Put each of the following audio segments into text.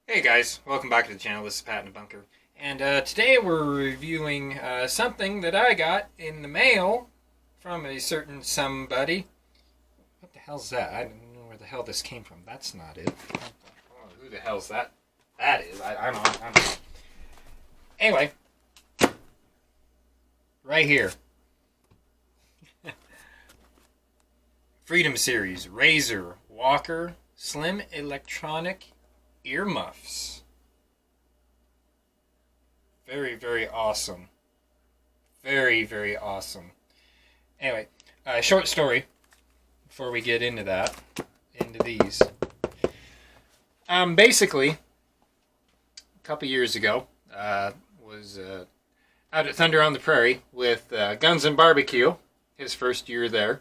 Hey guys, welcome back to the channel. This is Pat in the Bunker. And today we're reviewing something that I got in the mail from a certain somebody. What the hell's that? I don't know where the hell this came from. That's not it. Oh, who the hell's that? That is. I don't know. Anyway, right here. Freedom Series Razor Walker Slim Electronic Earmuffs. Very, very awesome. Very, very awesome. Anyway, short story before we get into that, into these. Basically, a couple years ago, was out at Thunder on the Prairie with Gunz and BBQ, his first year there.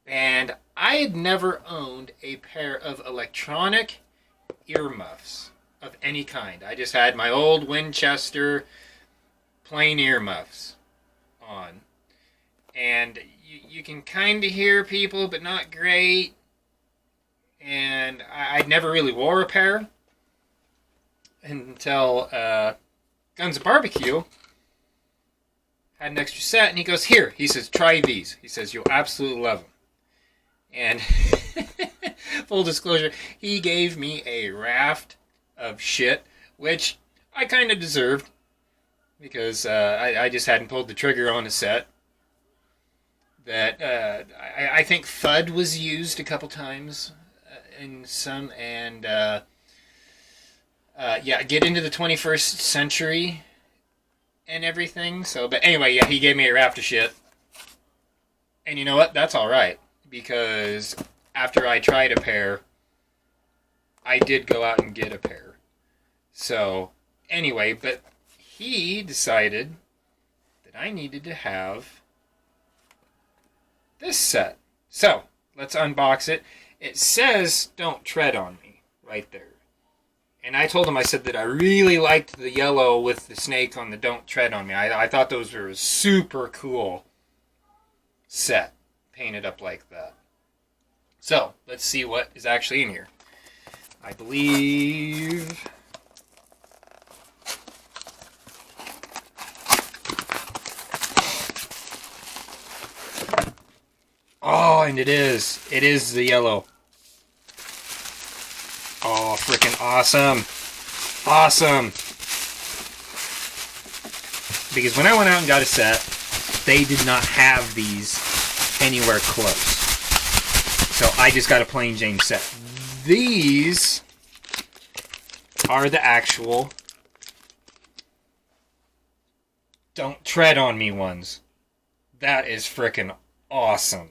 And I had never owned a pair of electronic earmuffs of any kind. I just had my old Winchester plain earmuffs on. And you can kind of hear people, but not great. And I'd never really wore a pair until Gunz and BBQ had an extra set. And he goes, here, he says, try these. He says, you'll absolutely love them. And full disclosure, he gave me a raft of shit, which I kind of deserved because I just hadn't pulled the trigger on a set. That I think FUD was used a couple times in some, and get into the 21st century and everything. So, but anyway, yeah, he gave me a raft of shit, and you know what? That's all right. Because after I tried a pair, I did go out and get a pair. So, anyway, but he decided that I needed to have this set. So, let's unbox it. It says, don't tread on me, right there. And I told him, I said that I really liked the yellow with the snake on the don't tread on me. I thought those were a super cool set. Painted up like that. So, let's see what is actually in here. I believe... Oh, and it is. It is the yellow. Oh, freaking awesome. Awesome. Because when I went out and got a set, they did not have these anywhere close. So I just got a plain Jane set. These are the actual don't tread on me ones. That is frickin' awesome.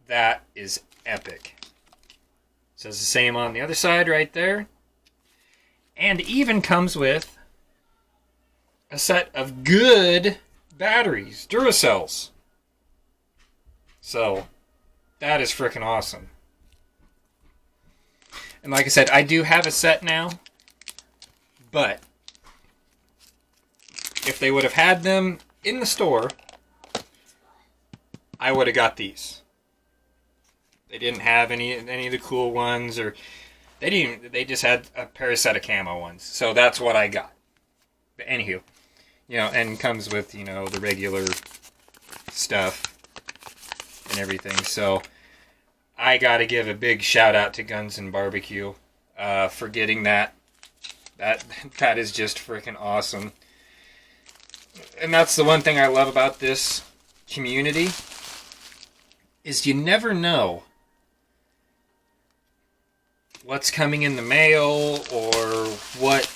That is epic. Says the same on the other side right there. And even comes with a set of good batteries, Duracells. So, that is freaking awesome. And like I said, I do have a set now. But, if they would have had them in the store, I would have got these. They didn't have any of the cool ones, or they just had a pair of set of camo ones. So that's what I got. But anywho, and comes with, the regular stuff and everything. So I gotta give a big shout out to Gunz and BBQ for getting that. That is just freaking awesome. And that's the one thing I love about this community, is you never know what's coming in the mail, or what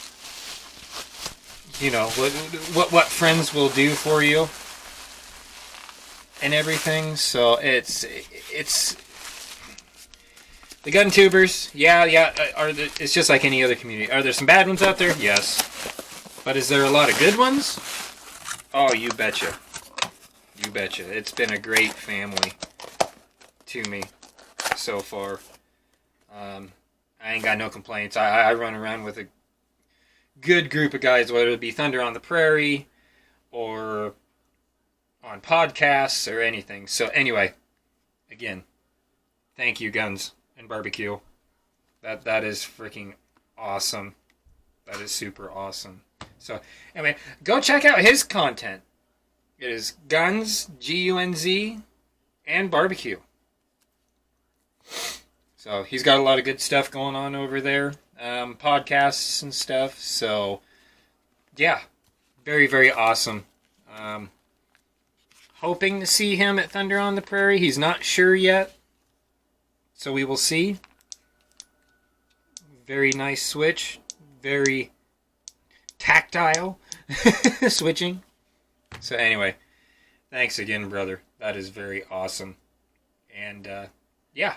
what friends will do for you and everything. So it's the gun tubers. It's just like any other community. Are there some bad ones out there? Yes. But is there a lot of good ones? Oh, you betcha. You betcha. It's been a great family to me so far. I ain't got no complaints. I run around with a good group of guys, whether it be Thunder on the Prairie or on podcasts or anything. So anyway, again, thank you, Gunz and BBQ. That is freaking awesome. That is super awesome. So, anyway, go check out his content. It is Gunz, Gunz, and BBQ. So, he's got a lot of good stuff going on over there. Podcasts and stuff. So, yeah. Very, very awesome. Hoping to see him at Thunder on the Prairie. He's not sure yet. So, we will see. Very nice switch. Very tactile switching. So anyway, thanks again, brother. That is very awesome. And yeah,